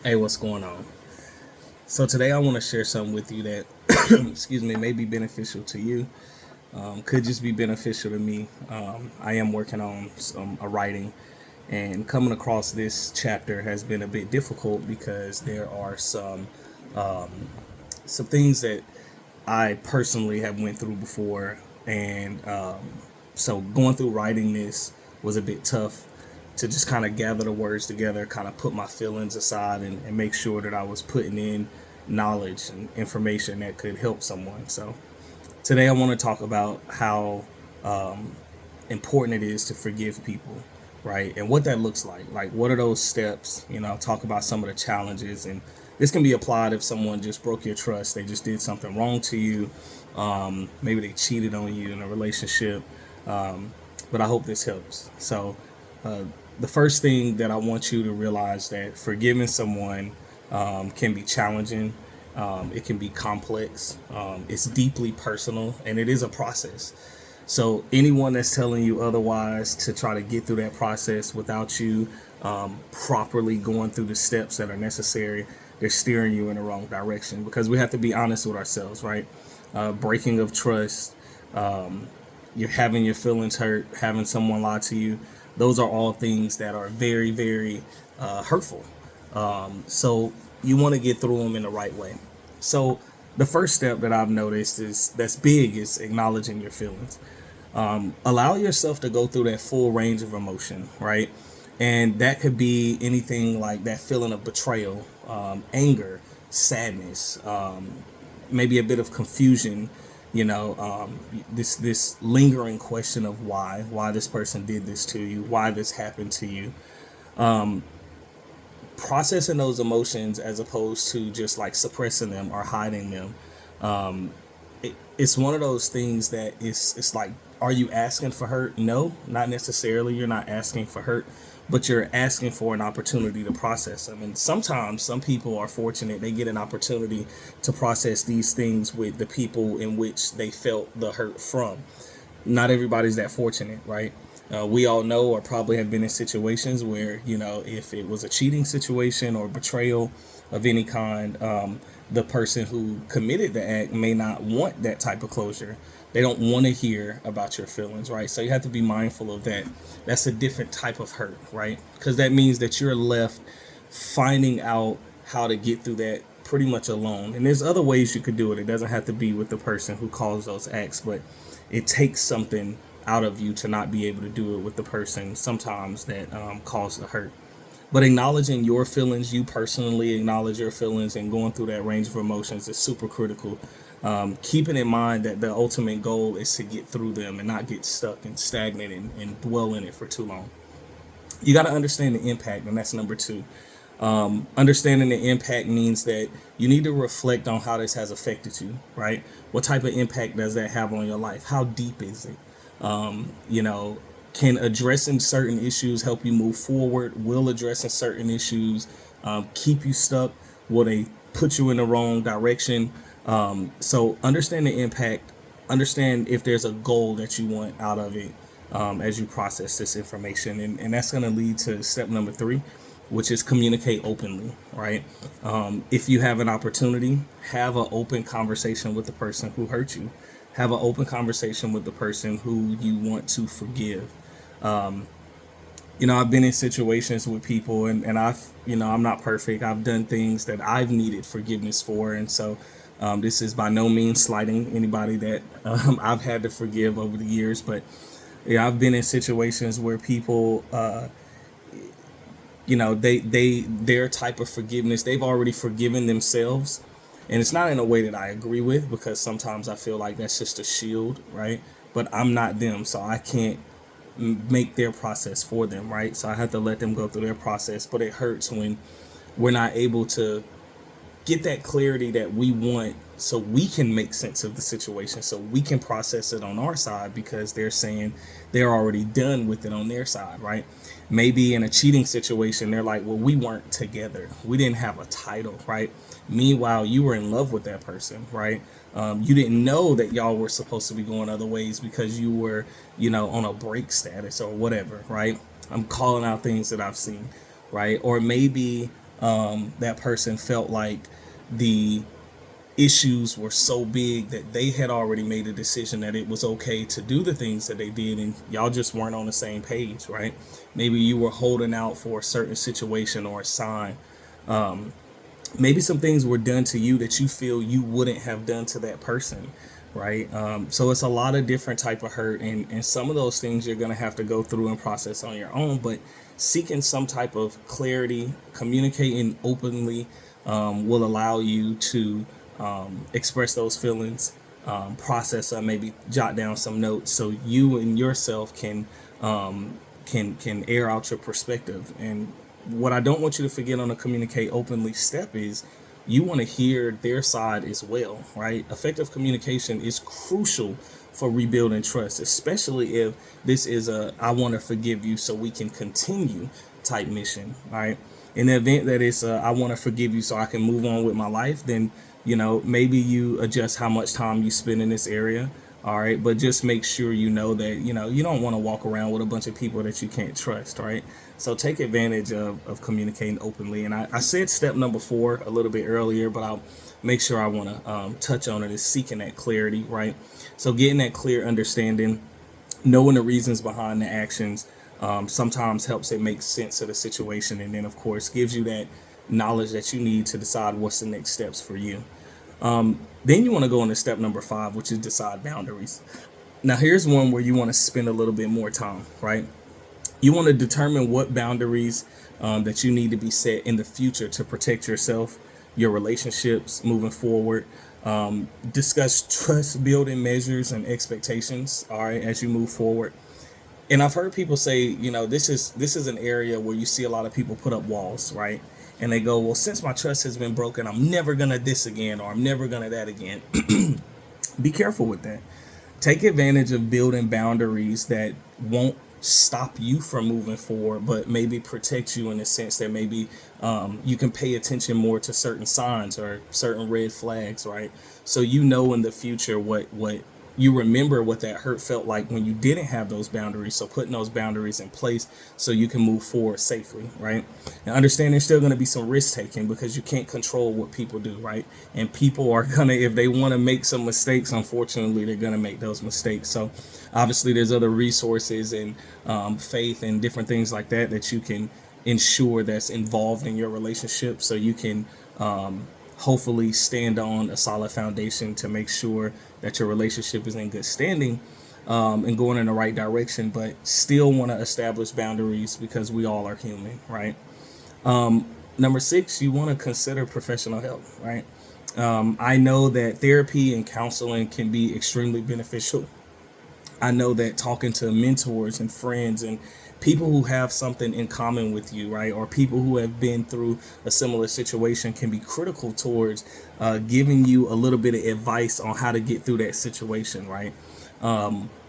Hey, what's going on? So today I want to share something with you that, excuse me, may be beneficial to you. Could just be beneficial to me. I am working on a writing, and coming across this chapter has been a bit difficult because there are some things that I personally have went through before, and so going through writing this was a bit tough to just kind of gather the words together, kind of put my feelings aside, and make sure that I was putting in knowledge and information that could help someone. So today I want to talk about how important it is to forgive people, right? And what that looks like. Like, what are those steps? Talk about some of the challenges. And this can be applied if someone just broke your trust. They just did something wrong to you. Maybe they cheated on you in a relationship. But I hope this helps. So, uh, the first thing that I want you to realize that forgiving someone can be challenging. It can be complex. It's deeply personal, and it is a process. So anyone that's telling you otherwise to try to get through that process without you properly going through the steps that are necessary, they're steering you in the wrong direction. Because we have to be honest with ourselves, right? Breaking of trust, you're having your feelings hurt, having someone lie to you. Those are all things that are very, very hurtful. So you want to get through them in the right way. So the first step that I've noticed is that's big is acknowledging your feelings. Allow yourself to go through that full range of emotion, right? And that could be anything like that feeling of betrayal, anger, sadness, maybe a bit of confusion. This lingering question of why this person did this to you, why this happened to you. Processing those emotions as opposed to just like suppressing them or hiding them. It's one of those things that it's like, are you asking for hurt? No, not necessarily. You're not asking for hurt, but you're asking for an opportunity to process them. And sometimes some people are fortunate; they get an opportunity to process these things with the people in which they felt the hurt from. Not everybody's that fortunate, right? We all know or probably have been in situations where, if it was a cheating situation or betrayal of any kind, the person who committed the act may not want that type of closure. They don't want to hear about your feelings, right? So you have to be mindful of that. That's a different type of hurt, right? Because that means that you're left finding out how to get through that pretty much alone. And there's other ways you could do it. It doesn't have to be with the person who caused those acts, but it takes something out of you to not be able to do it with the person sometimes that caused the hurt. But acknowledging your feelings, you personally acknowledge your feelings, and going through that range of emotions is super critical. Keeping in mind that the ultimate goal is to get through them and not get stuck and stagnant and dwell in it for too long. You got to understand the impact, and that's number two. Understanding the impact means that you need to reflect on how this has affected you, right? What type of impact does that have on your life? How deep is it? You know, can addressing certain issues help you move forward? Will addressing certain issues keep you stuck? Will they put you in the wrong direction? So understand the impact. Understand if there's a goal that you want out of it as you process this information, and that's going to lead to step number three, which is communicate openly, right? If you have an opportunity, have an open conversation with the person who hurt you. Have an open conversation with the person who you want to forgive. I've been in situations with people, and I'm not perfect. I've done things that I've needed forgiveness for. And so this is by no means slighting anybody that I've had to forgive over the years. But yeah, I've been in situations where people, their type of forgiveness, they've already forgiven themselves. And it's not in a way that I agree with, because sometimes I feel like that's just a shield, right? But I'm not them, so I can't make their process for them, right? So I have to let them go through their process. But it hurts when we're not able to get that clarity that we want, so we can make sense of the situation, so we can process it on our side, because they're saying they're already done with it on their side, right? Maybe in a cheating situation, they're like, well, we weren't together, we didn't have a title, right? Meanwhile, you were in love with that person, right? You didn't know that y'all were supposed to be going other ways because you were, on a break status or whatever, right? I'm calling out things that I've seen, right? Or maybe that person felt like the issues were so big that they had already made a decision that it was okay to do the things that they did, and y'all just weren't on the same page, right? Maybe you were holding out for a certain situation or a sign. Maybe some things were done to you that you feel you wouldn't have done to that person, right? So it's a lot of different type of hurt, and some of those things you're going to have to go through and process on your own, but seeking some type of clarity, communicating openly, will allow you to express those feelings, process them, maybe jot down some notes so you and yourself can air out your perspective. And what I don't want you to forget on the communicate openly step is you want to hear their side as well, right? Effective communication is crucial for rebuilding trust, especially if this is a I want to forgive you so we can continue type mission, right? In the event that it's a I want to forgive you so I can move on with my life, then maybe you adjust how much time you spend in this area. All right, but just make sure that you don't want to walk around with a bunch of people that you can't trust, right? So take advantage of communicating openly. And I said step number 4 a little bit earlier, but I'll make sure I want to touch on it, is seeking that clarity, right? So getting that clear understanding, knowing the reasons behind the actions, sometimes helps it make sense of the situation, and then of course gives you that knowledge that you need to decide what's the next steps for you. Then you want to go into step number 5, which is decide boundaries. Now, here's one where you want to spend a little bit more time, right? You want to determine what boundaries that you need to be set in the future to protect yourself, your relationships moving forward. Discuss trust building measures and expectations, all right, as you move forward. And I've heard people say, this is an area where you see a lot of people put up walls, right? And they go, well, since my trust has been broken, I'm never gonna this again, or I'm never gonna that again. Be careful with that. Take advantage of building boundaries that won't stop you from moving forward, but maybe protect you in the sense that maybe you can pay attention more to certain signs or certain red flags, right? So in the future what you remember what that hurt felt like when you didn't have those boundaries. So putting those boundaries in place so you can move forward safely, right? And understand there's still going to be some risk taking because you can't control what people do, right? And people are going to, if they want to make some mistakes, unfortunately, they're going to make those mistakes. So obviously there's other resources and faith and different things like that you can ensure that's involved in your relationship, so you can hopefully stand on a solid foundation to make sure that your relationship is in good standing and going in the right direction, but still want to establish boundaries because we all are human, right? Number 6, you want to consider professional help, right? I know that therapy and counseling can be extremely beneficial. I know that talking to mentors and friends and people who have something in common with you, right, or people who have been through a similar situation can be critical towards giving you a little bit of advice on how to get through that situation, right?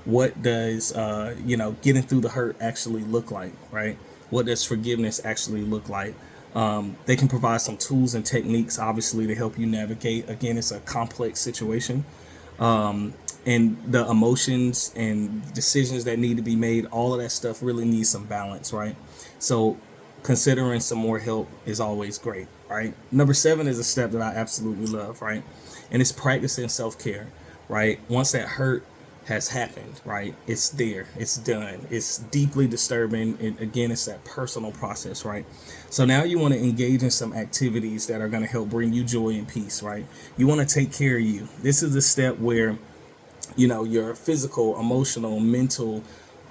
What does getting through the hurt actually look like, right? What does forgiveness actually look like? They can provide some tools and techniques, obviously, to help you navigate. Again, it's a complex situation. And the emotions and decisions that need to be made, all of that stuff really needs some balance, right? So considering some more help is always great, right? Number 7 is a step that I absolutely love, right? And it's practicing self-care, right? Once that hurt has happened, right? It's there, it's done, it's deeply disturbing. And again, it's that personal process, right? So now you want to engage in some activities that are going to help bring you joy and peace, right? You want to take care of you. This is the step where your physical, emotional, mental,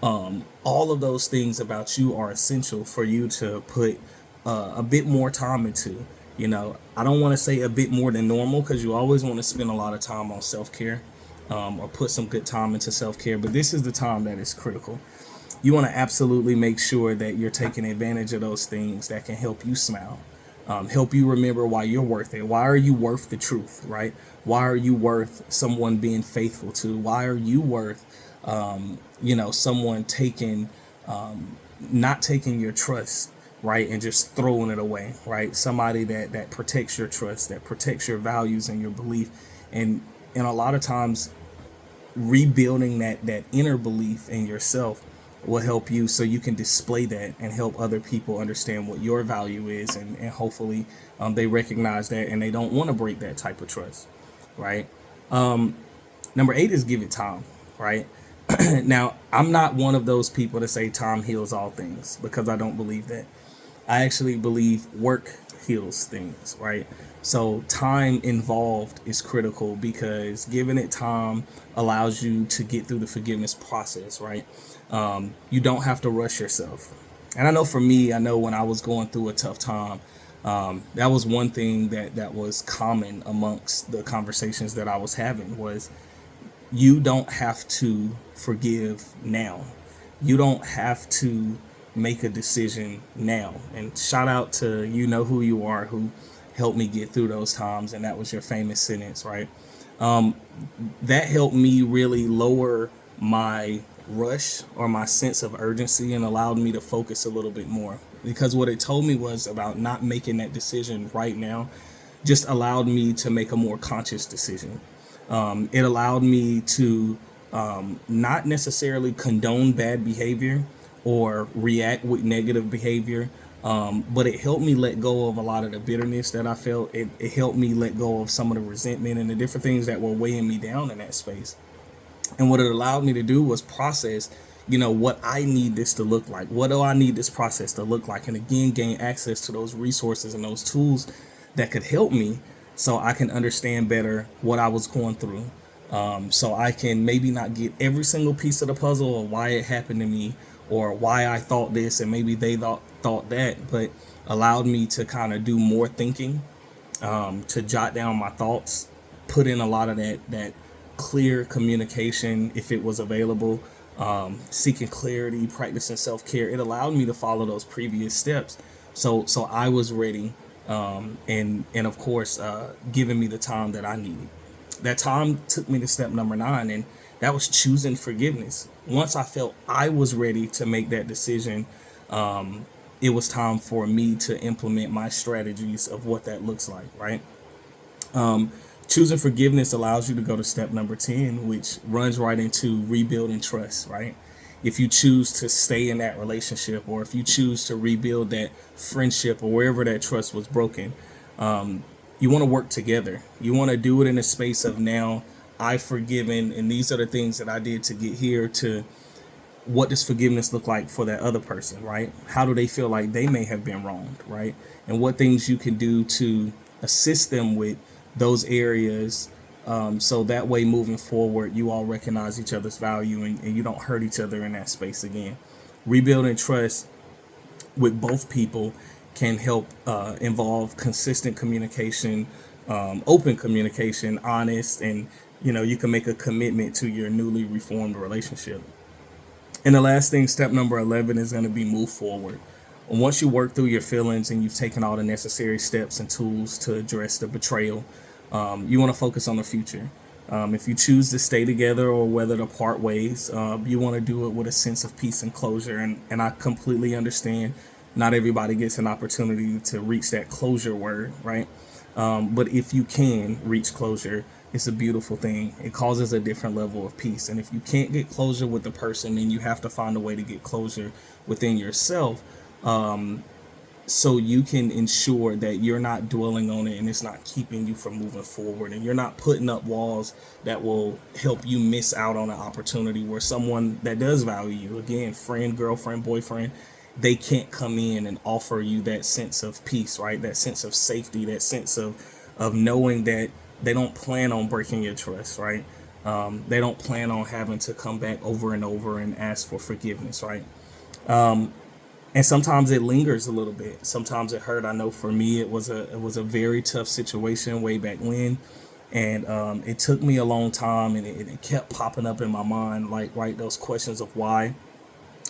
all of those things about you are essential for you to put a bit more time into. I don't want to say a bit more than normal, because you always want to spend a lot of time on self-care, or put some good time into self-care, but this is the time that is critical. You want to absolutely make sure that you're taking advantage of those things that can help you smile, help you remember why you're worth it. Why are you worth the truth, right? Why are you worth someone being faithful to? Why are you worth, someone taking, not taking your trust, right, and just throwing it away, right? Somebody that protects your trust, that protects your values and your belief, and a lot of times rebuilding that inner belief in yourself will help you, so you can display that and help other people understand what your value is, and hopefully they recognize that and they don't want to break that type of trust, right? Number 8 is give it time, right? Now, I'm not one of those people that say time heals all things, because I don't believe that. I actually believe work heals things, right? So time involved is critical, because giving it time allows you to get through the forgiveness process, right? You don't have to rush yourself. And I know for me, I know when I was going through a tough time, that was one thing that was common amongst the conversations that I was having was, you don't have to forgive now. You don't have to make a decision now. And shout out to you know who you are, who helped me get through those times, and that was your famous sentence, right? That helped me really lower my rush or my sense of urgency, and allowed me to focus a little bit more, because what it told me was about not making that decision right now just allowed me to make a more conscious decision. It allowed me to not necessarily condone bad behavior or react with negative behavior, but it helped me let go of a lot of the bitterness that I felt. It helped me let go of some of the resentment and the different things that were weighing me down in that space. And what it allowed me to do was process, what I need this to look like. What do I need this process to look like? And again, gain access to those resources and those tools that could help me, so I can understand better what I was going through. So I can maybe not get every single piece of the puzzle, or why it happened to me, or why I thought this and maybe they thought that, but allowed me to kind of do more thinking, to jot down my thoughts, put in a lot of that clear communication if it was available, seeking clarity, practicing self-care. It allowed me to follow those previous steps, so I was ready, and of course, giving me the time that I needed. That time took me to step number 9, and that was choosing forgiveness. Once I felt I was ready to make that decision, it was time for me to implement my strategies of what that looks like, right? Choosing forgiveness allows you to go to step number 10, which runs right into rebuilding trust, right? If you choose to stay in that relationship, or if you choose to rebuild that friendship, or wherever that trust was broken, you want to work together. You want to do it in a space of, now I've forgiven, and these are the things that I did to get here, to what does forgiveness look like for that other person, right? How do they feel like they may have been wronged, right? And what things you can do to assist them with those areas, so that way moving forward, you all recognize each other's value, and you don't hurt each other in that space again. Rebuilding trust with both people can help involve consistent communication, open communication, honest, and you can make a commitment to your newly reformed relationship. And the last thing, step number 11, is going to be move forward. Once you work through your feelings and you've taken all the necessary steps and tools to address the betrayal, you want to focus on the future. If you choose to stay together or whether to part ways, you want to do it with a sense of peace and closure. And I completely understand not everybody gets an opportunity to reach that closure word, right? But if you can reach closure, it's a beautiful thing. It causes a different level of peace. And if you can't get closure with the person, then you have to find a way to get closure within yourself, so you can ensure that you're not dwelling on it and it's not keeping you from moving forward, and you're not putting up walls that will help you miss out on an opportunity where someone that does value you, again, friend, girlfriend, boyfriend, they can't come in and offer you that sense of peace, right? That sense of safety, that sense of knowing that they don't plan on breaking your trust, right? They don't plan on having to come back over and over and ask for forgiveness, right? And sometimes it lingers a little bit. Sometimes it hurt. I know for me, it was a very tough situation way back when, and it took me a long time, and it kept popping up in my mind, like, right, those questions of why,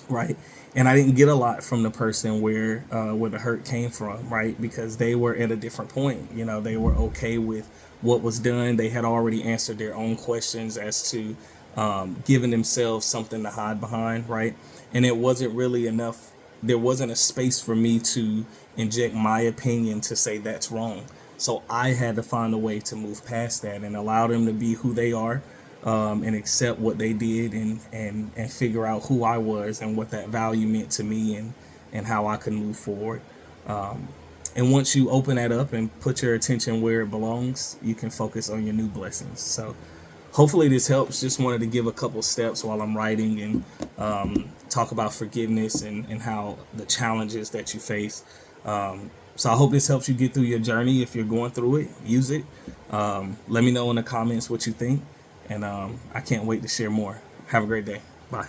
right? And I didn't get a lot from the person where the hurt came from, right? Because they were at a different point. They were okay with what was done. They had already answered their own questions as to giving themselves something to hide behind, right? And it wasn't really enough. There wasn't a space for me to inject my opinion to say that's wrong. So I had to find a way to move past that and allow them to be who they are, and accept what they did, and figure out who I was and what that value meant to me, and how I could move forward. And once you open that up and put your attention where it belongs, you can focus on your new blessings. So hopefully this helps. Just wanted to give a couple steps while I'm writing, and talk about forgiveness, and how the challenges that you face. So I hope this helps you get through your journey. If you're going through it, use it. Let me know in the comments what you think. And I can't wait to share more. Have a great day. Bye.